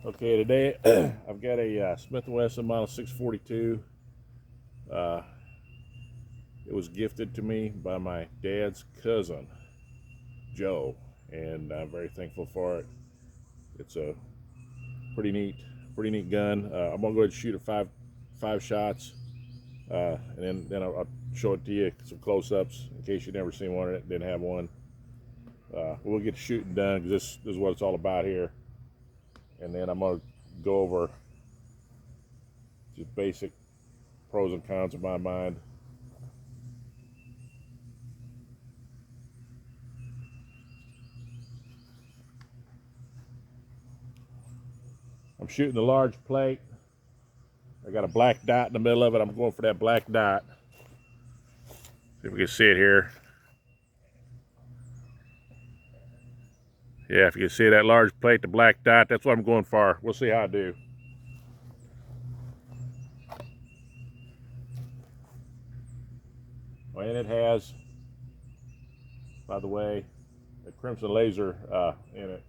Okay, today I've got a Smith & Wesson Model 642. It was gifted to me by my dad's cousin, Joe, and I'm very thankful for it. It's a pretty neat gun. I'm gonna go ahead and shoot it five shots, and then I'll show it to you, some close-ups in case you've never seen one or didn't have one. We'll get the shooting done because this is what it's all about here, and then I'm gonna go over just basic pros and cons in my mind. I'm shooting the large plate. I got a black dot in the middle of it. I'm going for that black dot. See if we can see it here. Yeah, if you can see that large plate, the black dot, that's what I'm going for. We'll see how I do. Oh, and it has, by the way, a crimson laser in it.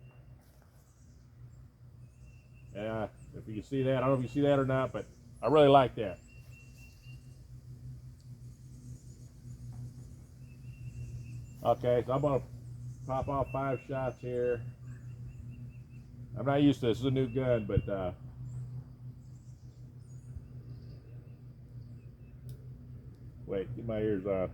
Yeah, if you can see that, I don't know if you see that or not, but I really like that. Okay, so I'm gonna pop off 5 shots here. I'm not used to this. This is a new gun, but wait, get my ears on.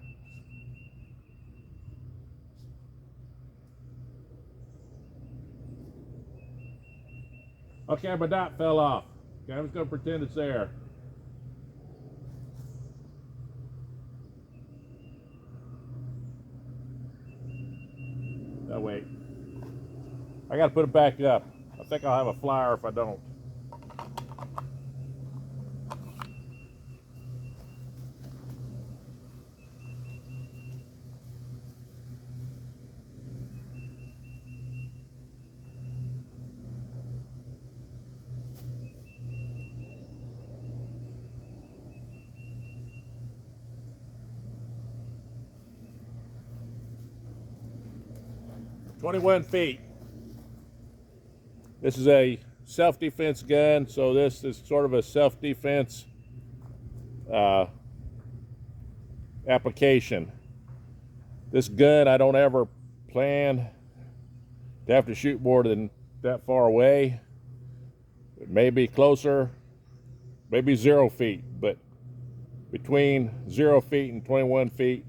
Okay, my dot fell off. Okay, I'm just gonna pretend it's there. No, wait. I gotta put it back up. I think I'll have a flyer if I don't. $21. This is a self-defense gun, so this is sort of a self-defense application. This gun, I don't ever plan to have to shoot more than that far away. It may be closer, maybe 0 feet, but between 0 feet and 21 feet,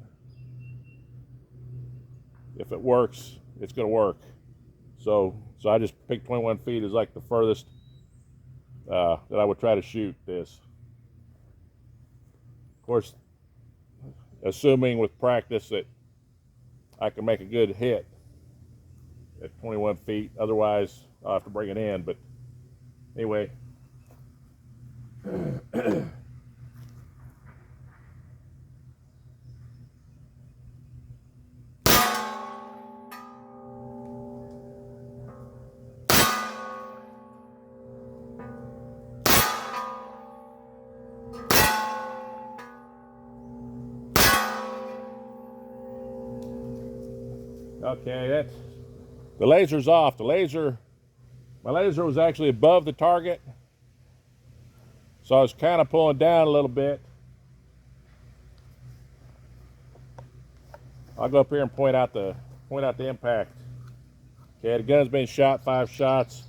if it works, it's going to work. So I just picked 21 feet as like the furthest that I would try to shoot this. Of course, assuming with practice that I can make a good hit at 21 feet. Otherwise, I'll have to bring it in. But anyway. Okay, that's the laser's off. My laser was actually above the target, so I was kind of pulling down a little bit. I'll go up here and point out the impact. Okay, the gun's been shot, 5 shots.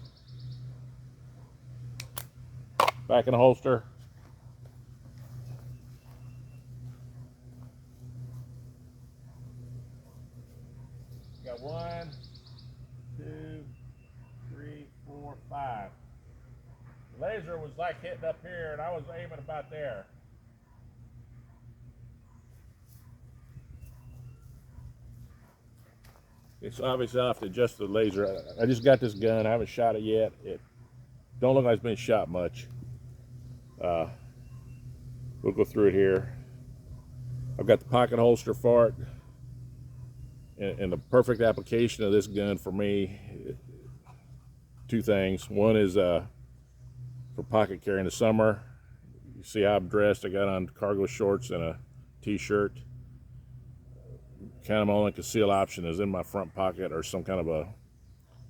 Back in the holster. Got 1, 2, 3, 4, 5. The laser was like hitting up here, and I was aiming about there. It's obviously off to adjust the laser. I just got this gun. I haven't shot it yet. It don't look like it's been shot much. We'll go through it here. I've got the pocket holster for it. And the perfect application of this gun for me, 2 things. One is for pocket carry in the summer. You see how I'm dressed. I got on cargo shorts and a t-shirt. Kind of my only conceal option is in my front pocket or some kind of a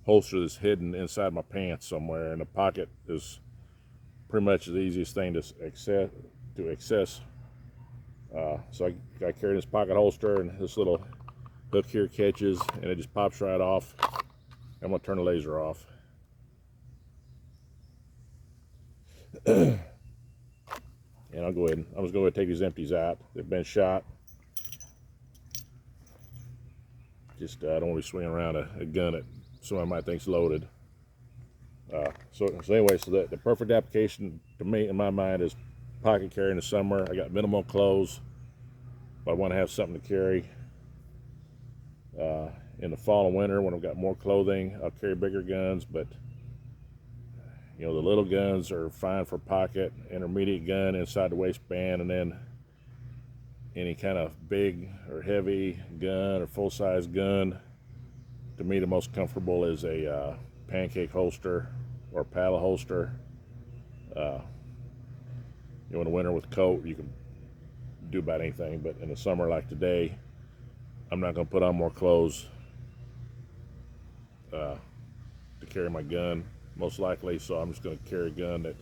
holster that's hidden inside my pants somewhere, and the pocket is pretty much the easiest thing to access. So I carry this pocket holster, and this little hook here catches, and it just pops right off. I'm gonna turn the laser off. And I'm just going to go ahead and take these empties out. They've been shot. Just I don't want to be swinging around a gun that someone might think's loaded. So anyway, so the perfect application to me, in my mind, is pocket carry in the summer. I got minimal clothes, but I want to have something to carry. In the fall and winter, when I've got more clothing, I'll carry bigger guns, but the little guns are fine for pocket, intermediate gun inside the waistband, and then any kind of big or heavy gun or full-size gun. To me, the most comfortable is a pancake holster or paddle holster. In the winter with a coat, you can do about anything, but in the summer like today, I'm not going to put on more clothes to carry my gun, most likely, so I'm just going to carry a gun that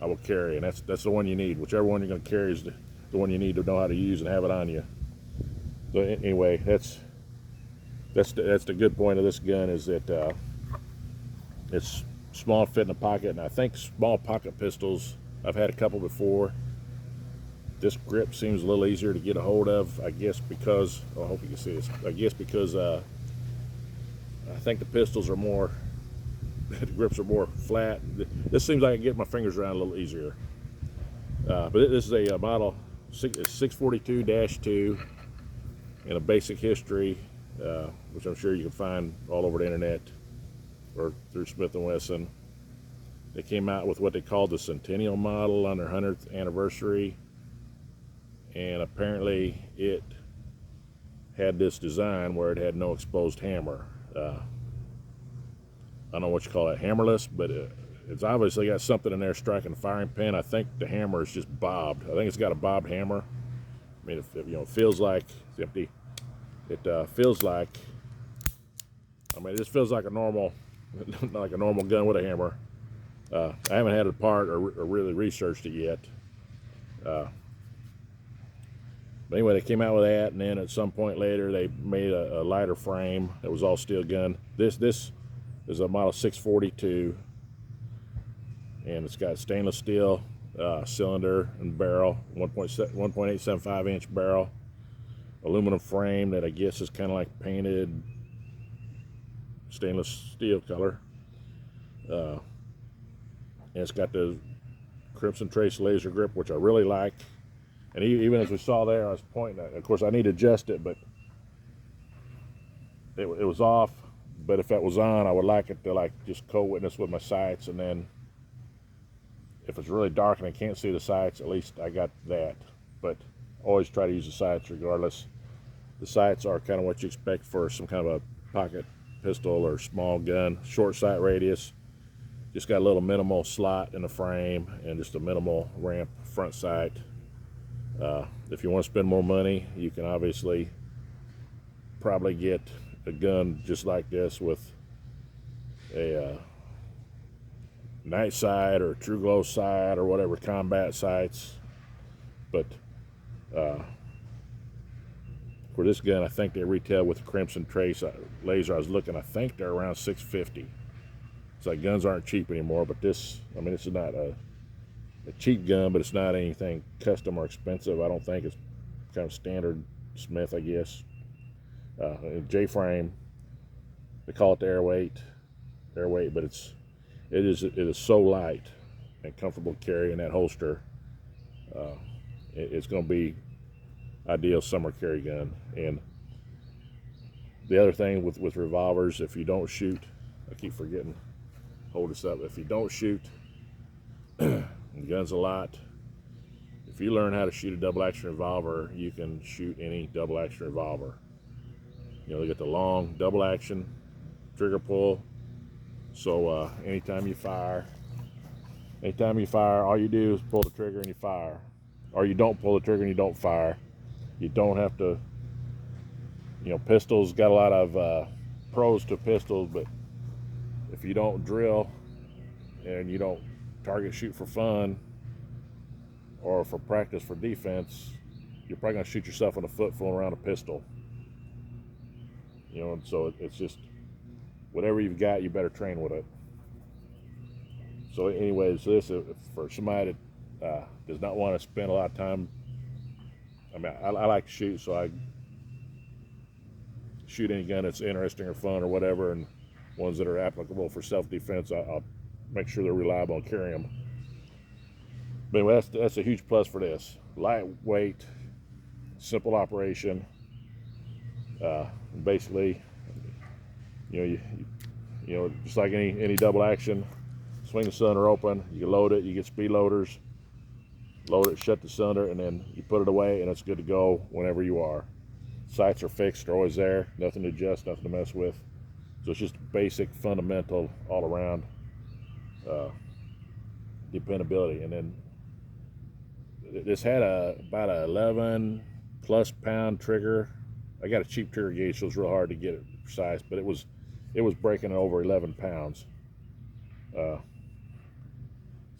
I will carry, and that's the one you need. Whichever one you're going to carry is the one you need to know how to use and have it on you. So anyway, that's the good point of this gun, is that it's small, fit in the pocket, and I think small pocket pistols, I've had a couple before. This grip seems a little easier to get a hold of, I guess because, I hope you can see this, I guess because I think the pistols are more, the grips are more flat. This seems like I can get my fingers around a little easier. But this is a model 642-2 in a basic history, which I'm sure you can find all over the internet or through Smith & Wesson. They came out with what they called the Centennial model on their 100th anniversary, and apparently it had this design where it had no exposed hammer. I don't know what you call it, hammerless, but it's obviously got something in there striking the firing pin. I think the hammer is just bobbed. I think it's got a bobbed hammer. I mean, it feels like it's empty. It feels like, it just feels like a normal, like a normal gun with a hammer. I haven't had it apart or really researched it yet. But anyway, they came out with that, and then at some point later, they made a lighter frame that was all steel gun. This is a model 642, and it's got stainless steel cylinder and barrel, 1.875 inch barrel, aluminum frame that I guess is kind of like painted stainless steel color. And it's got the Crimson Trace laser grip, which I really like. And even as we saw there, I was pointing at, of course I need to adjust it, but it was off. But if that was on, I would like it to just co-witness with my sights, and then if it's really dark and I can't see the sights, at least I got that. But always try to use the sights regardless. The sights are kind of what you expect for some kind of a pocket pistol or small gun, short sight radius. Just got a little minimal slot in the frame and just a minimal ramp front sight. If you want to spend more money, you can obviously probably get a gun just like this with a night sight or true glow sight or whatever combat sights. But for this gun, I think they retail with the Crimson Trace laser. I was looking, I think they're around $650. It's like guns aren't cheap anymore, but this is not a cheap gun, but it's not anything custom or expensive. I don't think. It's kind of standard Smith, I guess. J-frame. They call it the Airlight, but it is so light and comfortable to carry in that holster. It's going to be ideal summer carry gun. And the other thing with revolvers, if you don't shoot, I keep forgetting, hold this up. If you don't shoot guns a lot, if you learn how to shoot a double action revolver, you can shoot any double action revolver. They get the long double action trigger pull, so anytime you fire, all you do is pull the trigger and you fire, or you don't pull the trigger and you don't fire. You don't have to, pistols got a lot of pros to pistols, but if you don't drill and you don't target shoot for fun or for practice for defense, you're probably going to shoot yourself in the foot fooling around a pistol. And so it's just whatever you've got, you better train with it. So anyways, this for somebody that does not want to spend a lot of time. I mean, I like to shoot, so I shoot any gun that's interesting or fun or whatever, and ones that are applicable for self-defense, I'll make sure they're reliable and carry them. But anyway, that's a huge plus for this. Lightweight, simple operation. Basically, you just like any double action, swing the cylinder open, you load it, you get speed loaders, load it, shut the cylinder, and then you put it away, and it's good to go whenever you are. Sights are fixed, they're always there, nothing to adjust, nothing to mess with. So it's just basic, fundamental, all around dependability. And then this had about a 11 plus pound trigger. I got a cheap trigger gauge, so it was real hard to get it precise, but it was breaking over 11 pounds. So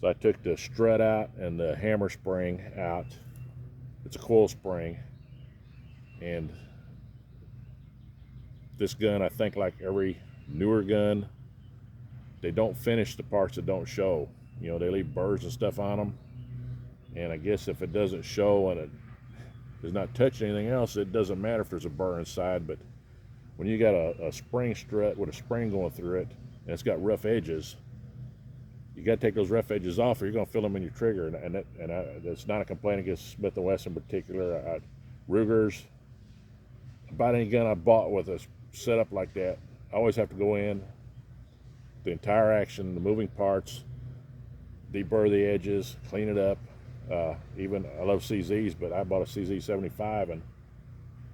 I took the strut out and the hammer spring out. It's a coil spring, and this gun, I think like every newer gun, they don't finish the parts that don't show. They leave burrs and stuff on them, and I guess if it doesn't show and it does not touch anything else, it doesn't matter if there's a burr inside. But when you got a spring strut with a spring going through it and it's got rough edges, you got to take those rough edges off, or you're going to fill them in your trigger. And that's not a complaint against Smith & Wesson in particular. Ruger's, about any gun I bought with a setup like that, I always have to go in, the entire action, the moving parts, deburr the edges, clean it up. Even I love CZs, but I bought a CZ 75 and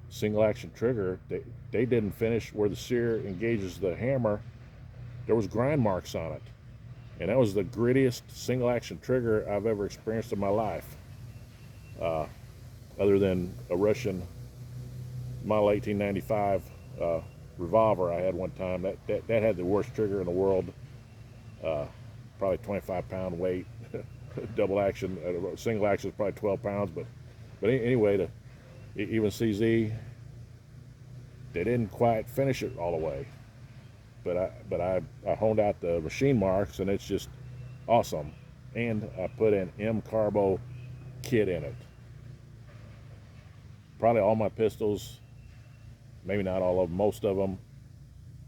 single action trigger. They didn't finish where the sear engages the hammer. There was grind marks on it. And that was the grittiest single action trigger I've ever experienced in my life. Other than a Russian model 1895 revolver I had one time. That had the worst trigger in the world. Probably 25-pound weight. Double action, single action is probably 12 pounds. But anyway, even CZ, they didn't quite finish it all the way. But I honed out the machine marks, and it's just awesome. And I put an M Carbo kit in it. Probably all my pistols, maybe not all of them, most of them,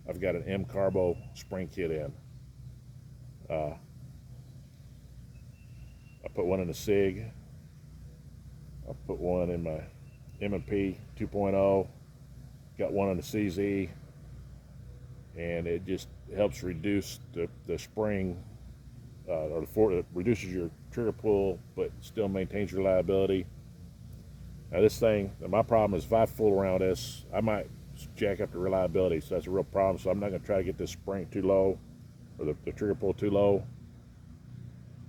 I've got an M Carbo spring kit in. I put one in the SIG. I put one in my M&P 2.0. Got one on the CZ. And it just helps reduce the spring, it reduces your trigger pull, but still maintains reliability. Now this thing, my problem is if I fool around this, I might jack up the reliability, so that's a real problem. So I'm not going to try to get this spring too low, or the trigger pull too low.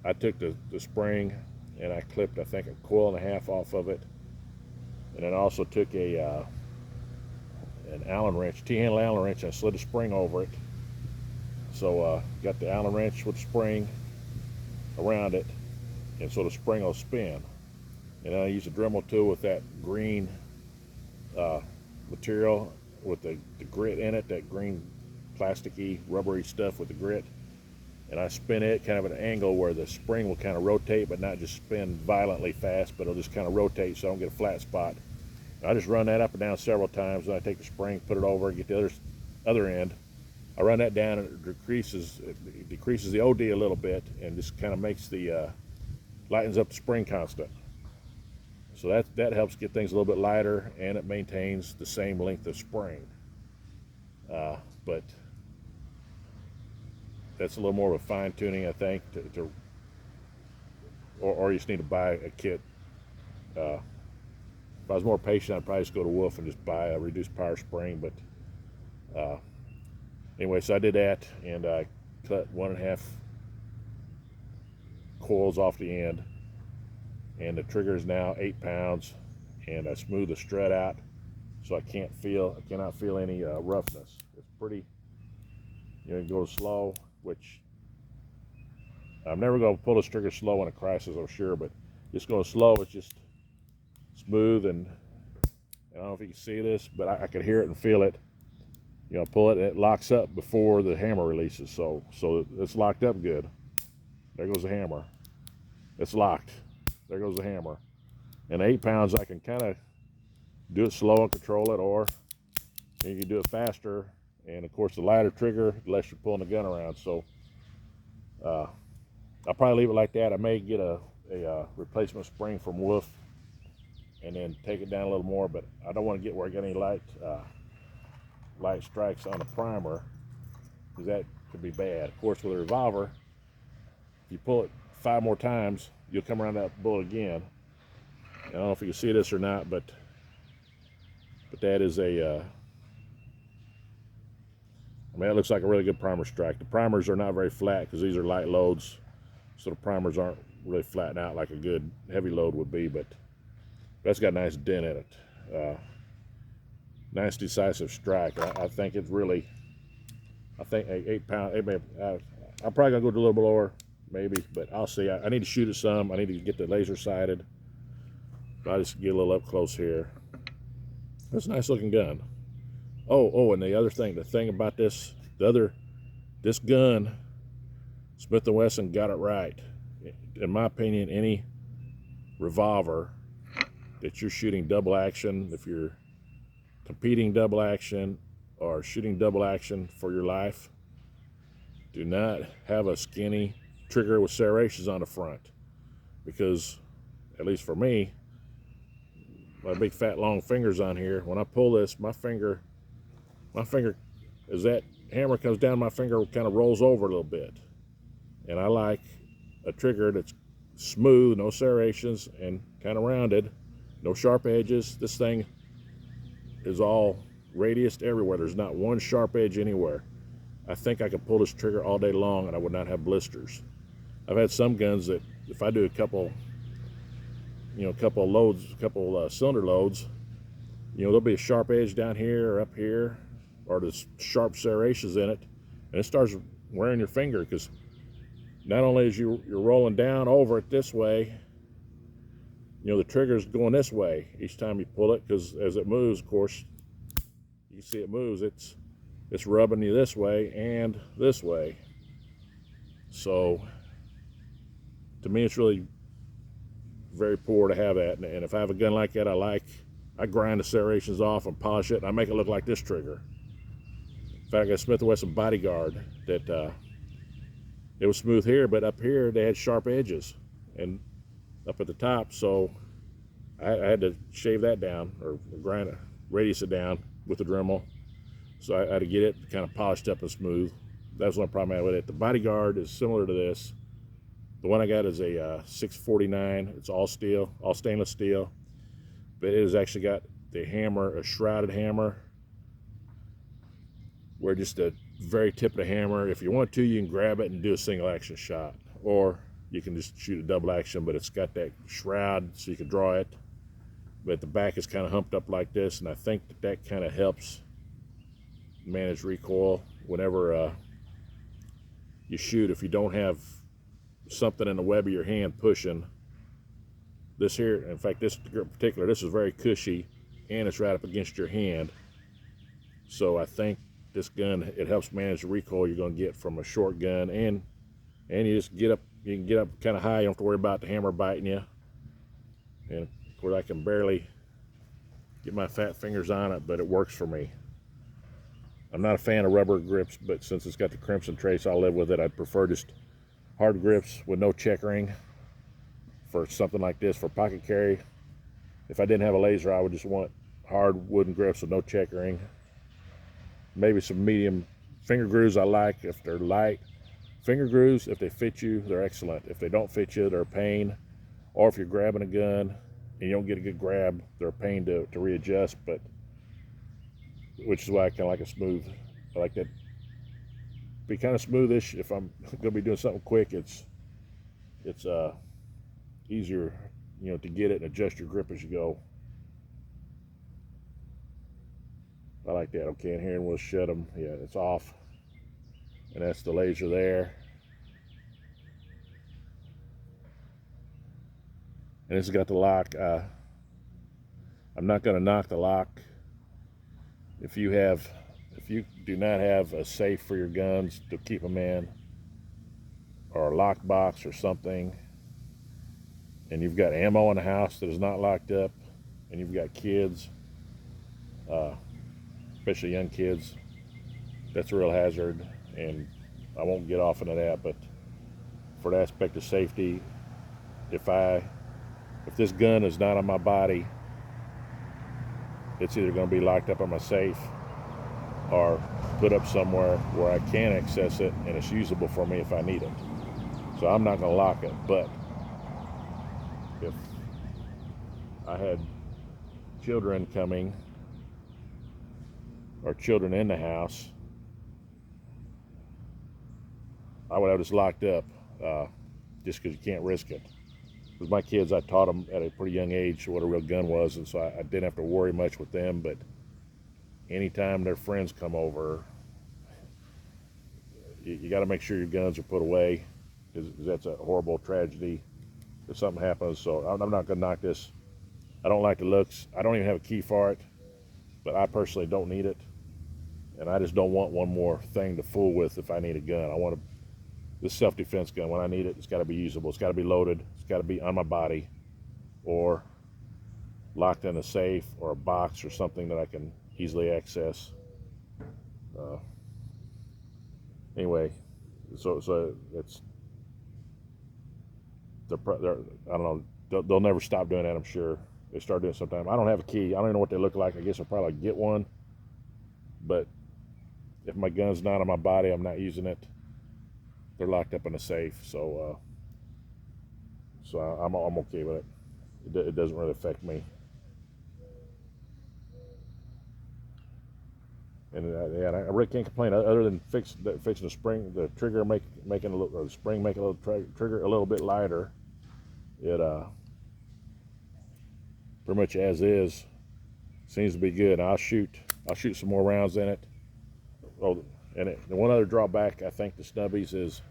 I took the spring and I clipped, I think, a coil and a half off of it, and then I also took an Allen wrench, T-handle Allen wrench, and I slid a spring over it. So got the Allen wrench with the spring around it, and so the spring will spin. And I use a Dremel tool with that green material with the grit in it, that green plasticky rubbery stuff with the grit, and I spin it kind of at an angle where the spring will kind of rotate, but not just spin violently fast, but it'll just kind of rotate so I don't get a flat spot. And I just run that up and down several times, and I take the spring, put it over, get the other end. I run that down, and it decreases the OD a little bit, and just kind of makes lightens up the spring constant. So that helps get things a little bit lighter, and it maintains the same length of spring. But that's a little more of a fine tuning, I think, or you just need to buy a kit. If I was more patient, I'd probably just go to Wolf and just buy a reduced power spring. But anyway, so I did that, and I cut 1.5 coils off the end, and the trigger is now 8 pounds, and I smooth the strut out so I cannot feel any roughness. It's You know, you go slow, which I'm never going to pull this trigger slow in a crisis, I'm sure, but just going slow, it's just smooth, and I don't know if you can see this, but I can hear it and feel it. You know, pull it, and it locks up before the hammer releases, so it's locked up good. There goes the hammer. It's locked. There goes the hammer. And 8 pounds, I can kind of do it slow and control it, or you can do it faster. And of course, the lighter trigger, the less you're pulling the gun around. So I'll probably leave it like that. I may get a replacement spring from Wolf and then take it down a little more, but I don't want to get where I get any light strikes on the primer, because that could be bad. Of course, with a revolver, if you pull it 5 more times, you'll come around that bullet again. I don't know if you can see this or not, but that is a I mean, it looks like a really good primer strike. The primers are not very flat because these are light loads, so the primers aren't really flattened out like a good heavy load would be, but that's got a nice dent in it. Nice decisive strike. I think it's really, I think 8 pound, I'm probably gonna go to a little bit lower, maybe, but I'll see. I need to shoot it some. I need to get the laser sighted. I'll just get a little up close here. That's a nice looking gun. Oh, and the other thing, the thing about this gun, Smith & Wesson got it right. In my opinion, any revolver that you're shooting double action, if you're competing double action or shooting double action for your life, do not have a skinny trigger with serrations on the front, because, at least for me, my big fat long fingers on here, when I pull this, my finger, as that hammer comes down, my finger kind of rolls over a little bit. And I like a trigger that's smooth, no serrations, and kind of rounded, no sharp edges. This thing is all radiused everywhere. There's not one sharp edge anywhere. I think I could pull this trigger all day long and I would not have blisters. I've had some guns that if I do a couple cylinder loads, there'll be a sharp edge down here or up here, or there's sharp serrations in it, and it starts wearing your finger, because not only is you're rolling down over it this way, the trigger's going this way each time you pull it, because as it moves, of course, you can see it moves. It's rubbing you this way and this way. So to me, it's really very poor to have that. And if I have a gun like that, I grind the serrations off and polish it, and I make it look like this trigger. In fact, I got a Smith & Wesson Bodyguard that it was smooth here, but up here they had sharp edges, and up at the top, so I had to shave that down, or grind it, radius it down with the Dremel. So I had to get it kind of polished up and smooth. That's one problem I had with it. The Bodyguard is similar to this. The one I got is a 649. It's all steel, all stainless steel, but it has actually got the hammer, a shrouded hammer, where just the very tip of the hammer, if you want to, you can grab it and do a single action shot, or you can just shoot a double action, but it's got that shroud so you can draw it. But the back is kind of humped up like this, and I think that kind of helps manage recoil whenever you shoot. If you don't have something in the web of your hand pushing this here, in fact, this in particular, this is very cushy, and it's right up against your hand. So I think this gun, it helps manage the recoil you're going to get from a short gun, and you just you can get up kind of high. You don't have to worry about the hammer biting you. And of course, I can barely get my fat fingers on it, but it works for me. I'm not a fan of rubber grips, but since it's got the crimson trace, I'll live with it. I'd prefer just hard grips with no checkering for something like this, for pocket carry. If I didn't have a laser, I would just want hard wooden grips with no checkering. Maybe some medium finger grooves I like if they're light. Finger grooves, if they fit you, they're excellent. If they don't fit you, they're a pain. Or if you're grabbing a gun and you don't get a good grab, they're a pain to readjust, but which is why I kind of like a smooth. I like that. Be kind of smoothish. If I'm going to be doing something quick, it's easier, to get it and adjust your grip as you go. I like that. Okay, and here, and we'll shut them. Yeah, it's off. and that's the laser there. And it's got the lock. I'm not going to knock the lock. If you do not have a safe for your guns to keep them in, or a lock box or something, and you've got ammo in the house that is not locked up, and you've got kids, especially young kids, that's a real hazard. And I won't get off into that, but for the aspect of safety, if this gun is not on my body, it's either going to be locked up in my safe or put up somewhere where I can access it and it's usable for me if I need it. So I'm not going to lock it. But if I had children coming or children in the house, I would have this locked up, just because you can't risk it. With my kids, I taught them at a pretty young age what a real gun was, and so I didn't have to worry much with them. But anytime their friends come over, you got to make sure your guns are put away, because that's a horrible tragedy if something happens. So I'm not going to knock this. I don't like the looks. I don't even have a key for it, but I personally don't need it, and I just don't want one more thing to fool with if I need a gun. I want this self-defense gun, when I need it, it's got to be usable. It's got to be loaded. It's got to be on my body or locked in a safe or a box or something that I can easily access. Anyway, so it's I don't know. They'll never stop doing that. I'm sure they start doing it sometime. I don't have a key. I don't even know what they look like. I guess I'll probably get one. But if my gun's not on my body, I'm not using it. They're locked up in a safe, so I'm okay with it. It doesn't really affect me. And yeah, I really can't complain other than fixing the spring, the trigger, making a little, or the spring making a little trigger a little bit lighter. It pretty much as is seems to be good. I'll shoot some more rounds in it. Oh, and one other drawback I think to Snubbies is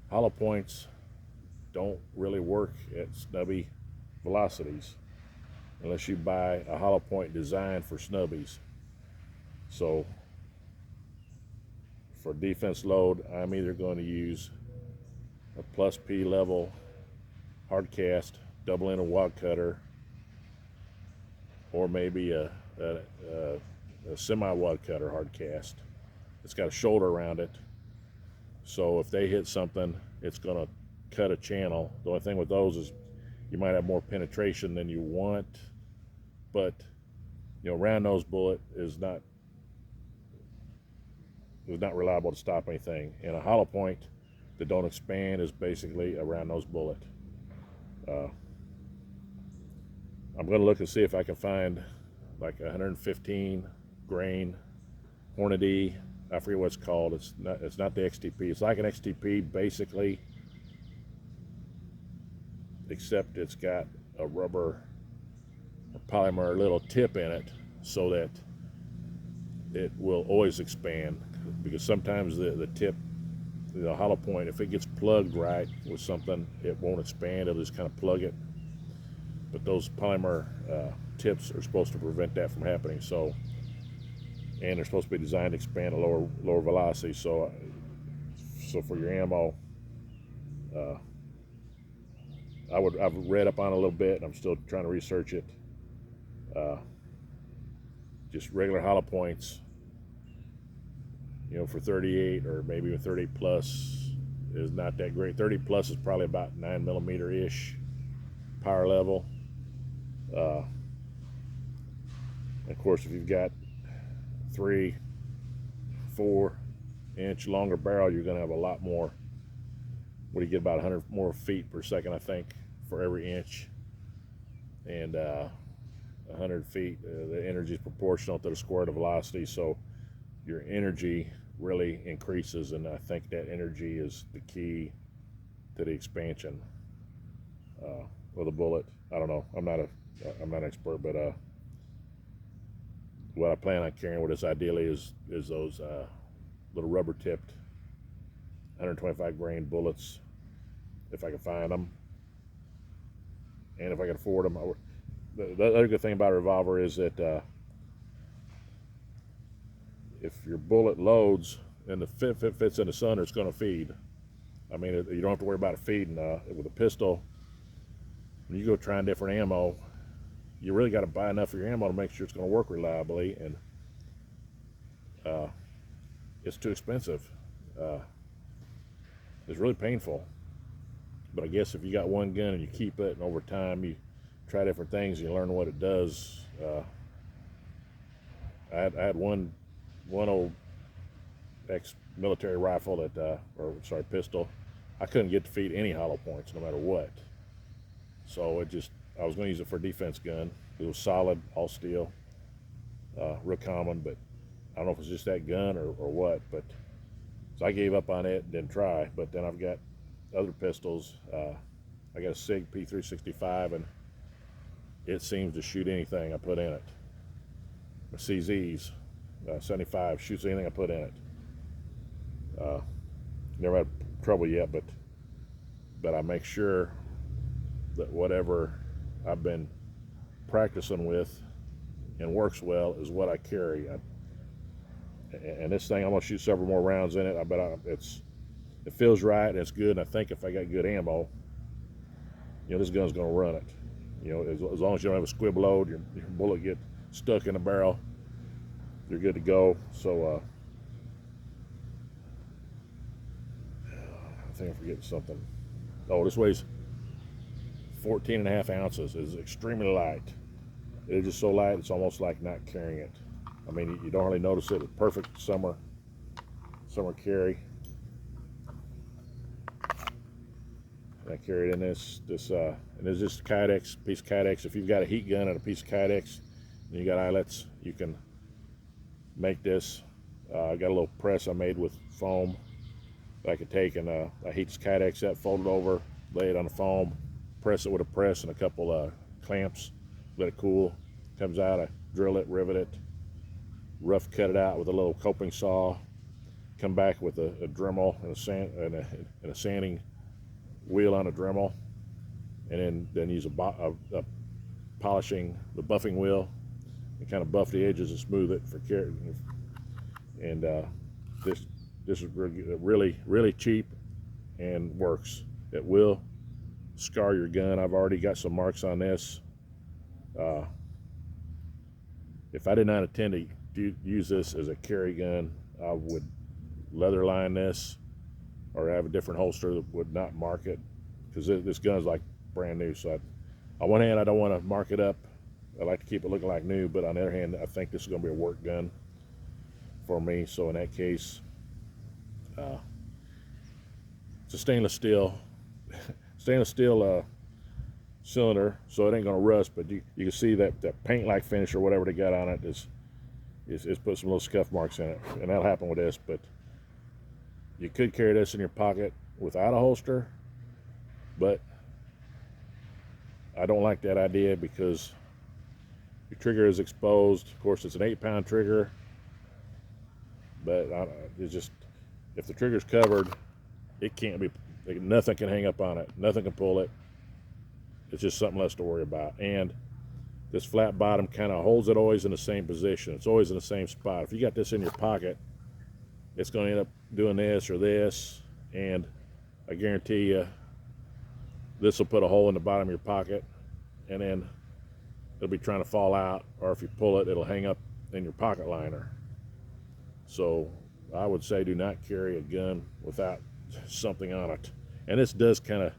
hollow points don't really work at snubby velocities unless you buy a hollow point designed for Snubbies. So for defense load, I'm either going to use a plus P level hard cast double-ended wad cutter, or maybe a semi-wad cutter hard cast. It's got a shoulder around it, so if they hit something, it's going to cut a channel. The only thing with those is you might have more penetration than you want, but round nose bullet is not reliable to stop anything. And a hollow point that don't expand is basically a round nose bullet. I'm going to look and see if I can find like 115 grain Hornady. I forget what it's called. It's not the XTP. It's like an XTP basically, except it's got a rubber or polymer little tip in it so that it will always expand, because sometimes the tip, the hollow point, if it gets plugged right with something, it won't expand. It'll just kind of plug it. But those polymer tips are supposed to prevent that from happening. So, and they're supposed to be designed to expand at lower velocity. So for your ammo, I've read up on it a little bit, and I'm still trying to research it. Just regular hollow points, for 38 or maybe even 38 plus is not that great. 30 plus is probably about 9mm ish power level. Of course, if you've got 3-4 inch longer barrel, you're going to have a lot more. What do you get? About 100 more feet per second, I think, for every inch. And 100 feet, the energy is proportional to the square of the velocity, so your energy really increases, and I think that energy is the key to the expansion of the bullet. I don't know. I'm not an expert, but what I plan on carrying with us ideally is those little rubber tipped 125 grain bullets if I can find them, and if I can afford them. The other good thing about a revolver is that if your bullet loads and the fit fits in the center, it's going to feed. I mean, you don't have to worry about it feeding. With a pistol, when you go trying different ammo, you really got to buy enough of your ammo to make sure it's going to work reliably, and it's too expensive. It's really painful. But I guess if you got one gun and you keep it, and over time you try different things, and you learn what it does. I had one old ex-military rifle that, pistol. I couldn't get to feed any hollow points, no matter what. So I was going to use it for a defense gun. It was solid, all steel, real common. But I don't know if it's just that gun or what. But so I gave up on it and didn't try. But then I've got other pistols. I got a SIG P365, and it seems to shoot anything I put in it. My CZs 75 shoots anything I put in it. Never had trouble yet, but I make sure that whatever I've been practicing with and works well is what I carry. And this thing, I'm gonna shoot several more rounds in it. I bet it feels right and it's good. And I think if I got good ammo, this gun's gonna run it. As long as you don't have a squib load, your bullet get stuck in the barrel, you're good to go. So I think I'm forgetting something. Oh, this weighs 14.5 ounces. It's extremely light. It's just so light, it's almost like not carrying it. I mean, you don't really notice it. It's perfect summer carry. And I carry it in this and it's just Kydex, piece of Kydex. If you've got a heat gun and a piece of Kydex, and you got eyelets, you can make this. I got a little press I made with foam that I could take, and I heat this Kydex up, fold it over, lay it on the foam, press it with a press and a couple clamps, let it cool. Comes out, I drill it, rivet it, rough cut it out with a little coping saw, come back with a Dremel and a sanding wheel on a Dremel, and then use a polishing, the buffing wheel, and kind of buff the edges and smooth it for care. And this is really cheap and works. It will scar your gun. I've already got some marks on this. If I did not intend to use this as a carry gun, I would leather line this or have a different holster that would not mark it, because this gun is like brand new. So on one hand, I don't want to mark it up. I like to keep it looking like new, but on the other hand, I think this is going to be a work gun for me. So in that case, it's a stainless steel cylinder, so it ain't gonna rust. But you can see that paint-like finish or whatever they got on it is put some little scuff marks in it, and that'll happen with this. But you could carry this in your pocket without a holster, but I don't like that idea because your trigger is exposed. Of course, it's an 8-pound trigger, but it's just, if the trigger's covered, it can't be, nothing can hang up on it, nothing can pull it. It's just something less to worry about. And this flat bottom kind of holds it always in the same position. It's always in the same spot. If you got this in your pocket, it's going to end up doing this or this, and I guarantee you this will put a hole in the bottom of your pocket, and then it'll be trying to fall out, or if you pull it, it'll hang up in your pocket liner. So I would say do not carry a gun without something on it. And this does kind of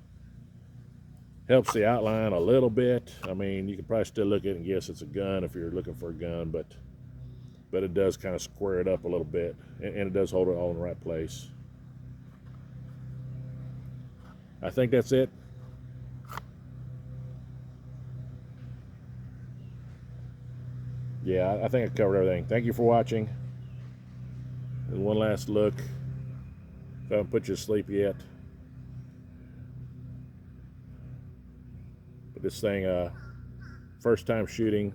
helps the outline a little bit. I mean, you can probably still look at it and guess it's a gun if you're looking for a gun, but it does kind of square it up a little bit, and it does hold it all in the right place. I think that's it. Yeah, I think I covered everything. Thank you for watching. There's one last look. If I haven't put you to sleep yet. But this thing, first time shooting.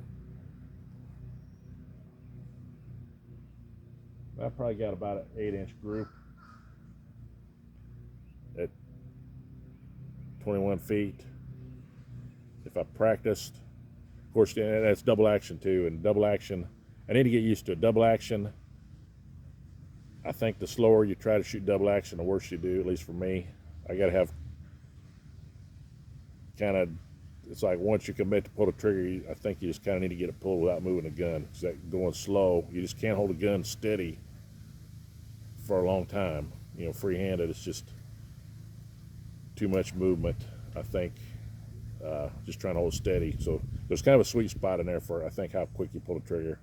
I probably got about an 8-inch group. at 21 feet. If I practiced, of course, that's double action too. And double action, I need to get used to it. Double action, I think the slower you try to shoot double action, the worse you do, at least for me. I got to have kind of, it's like once you commit to pull the trigger, I think you just kind of need to get it pulled without moving the gun. Because that going slow, you just can't hold the gun steady for a long time. You know, free-handed, it's just too much movement, I think. Just trying to hold steady. So there's kind of a sweet spot in there for, I think, how quick you pull the trigger.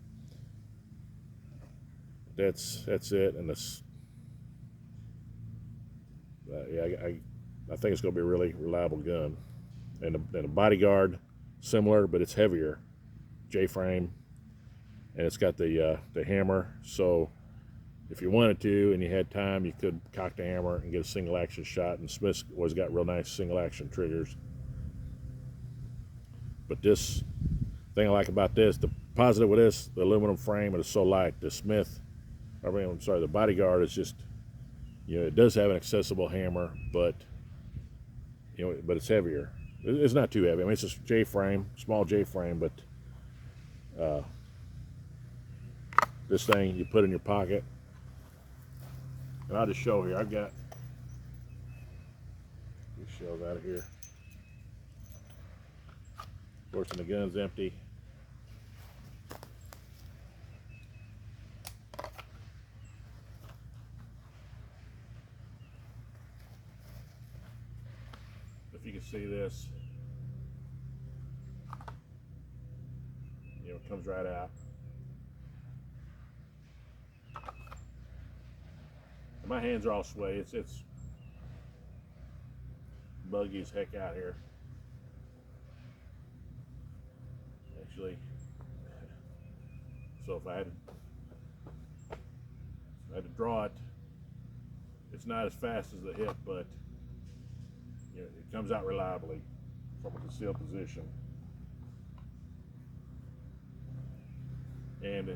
That's it, and this, yeah, I think it's going to be a really reliable gun. And a bodyguard, similar, but it's heavier, J-frame, and it's got the hammer. So if you wanted to and you had time, you could cock the hammer and get a single action shot. And Smith's always got real nice single action triggers. But this thing I like about this, the positive with this, the aluminum frame, it is so light. The the bodyguard is just, you know, it does have an accessible hammer, but you know, but it's heavier. It's not too heavy. I mean, it's just J-frame, small J-frame, but this thing you put in your pocket. And I'll just show here. I've got, let me show that here. Of course, and the gun's empty. If you can see this, you know, it comes right out. And my hands are all sweaty. It's buggy as heck out here. Actually, so if I had to draw it, it's not as fast as the hip, but you know, it comes out reliably from a concealed position. And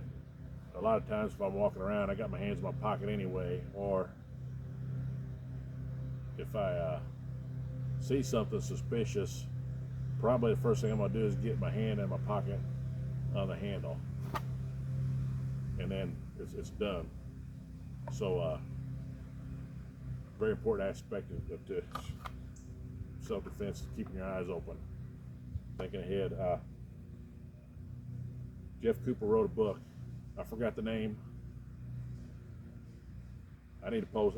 a lot of times if I'm walking around, I got my hands in my pocket anyway, or if I see something suspicious, probably the first thing I'm going to do is get my hand in my pocket on the handle, and then it's done. So very important aspect of self-defense, keeping your eyes open, thinking ahead. Jeff Cooper wrote a book. I forgot the name. I need to post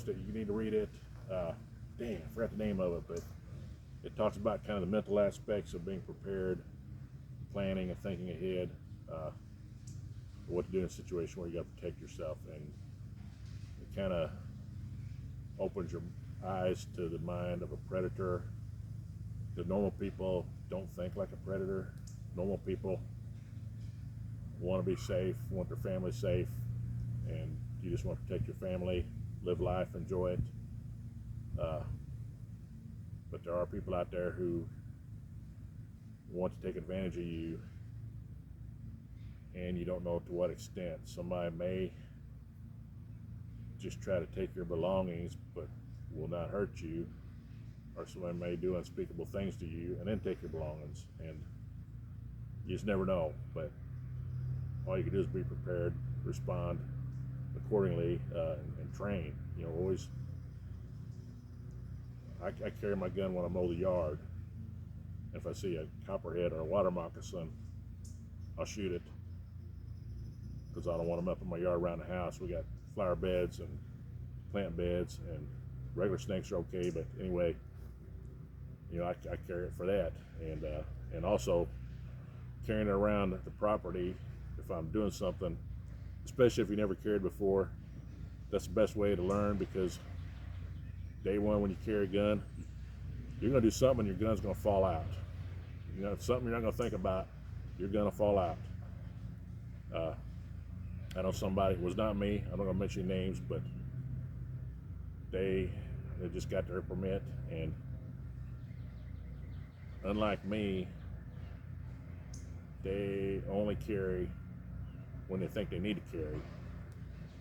it. You need to read it. Damn, I forgot the name of it, but it talks about kind of the mental aspects of being prepared, planning and thinking ahead, what to do in a situation where you got to protect yourself. And it kind of opens your eyes to the mind of a predator. The normal people don't think like a predator. Normal people want to be safe, want their family safe, and you just want to protect your family, live life, enjoy it. But there are people out there who want to take advantage of you, and you don't know to what extent. Somebody may just try to take your belongings but will not hurt you, or somebody may do unspeakable things to you and then take your belongings, and you just never know. But all you can do is be prepared, respond accordingly, and train. You know, always. I carry my gun when I mow the yard. If I see a copperhead or a water moccasin, I'll shoot it, because I don't want them up in my yard around the house. We got flower beds and plant beds, and regular snakes are okay, but anyway, you know, I carry it for that, and also carrying it around the property if I'm doing something, especially if you never carried before. That's the best way to learn, because day one when you carry a gun, you're going to do something and your gun's going to fall out. You know, something you're not going to think about, you're going to fall out. I know somebody, it was not me, I'm not going to mention names, but they just got their permit, and unlike me, they only carry when they think they need to carry,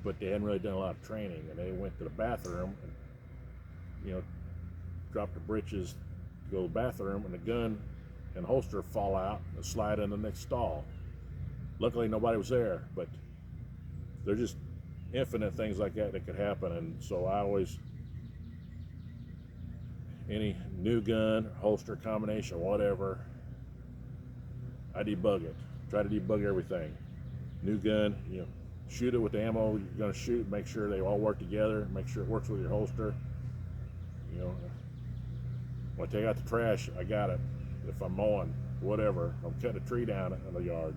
but they hadn't really done a lot of training, and they went to the bathroom, and drop the britches to go to the bathroom, and the gun and holster fall out and slide in the next stall. Luckily, nobody was there, but there's just infinite things like that could happen. And so I always, any new gun, holster combination, whatever, I debug it. Try to debug everything. New gun, shoot it with the ammo you're going to shoot. Make sure they all work together. Make sure it works with your holster. When I take out the trash, I got it. If I'm mowing, whatever, I'm cutting a tree down in the yard.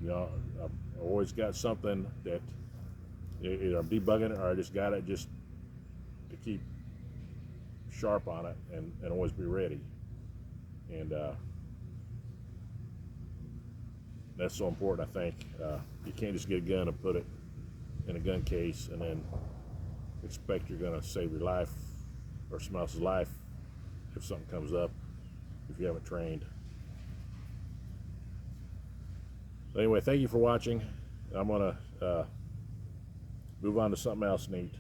I've always got something that either I'm debugging it or I just got it just to keep sharp on it and always be ready. And that's so important, I think. You can't just get a gun and put it in a gun case and then expect you're going to save your life or someone else's life if something comes up, if you haven't trained. Anyway, thank you for watching. I'm going to move on to something else neat.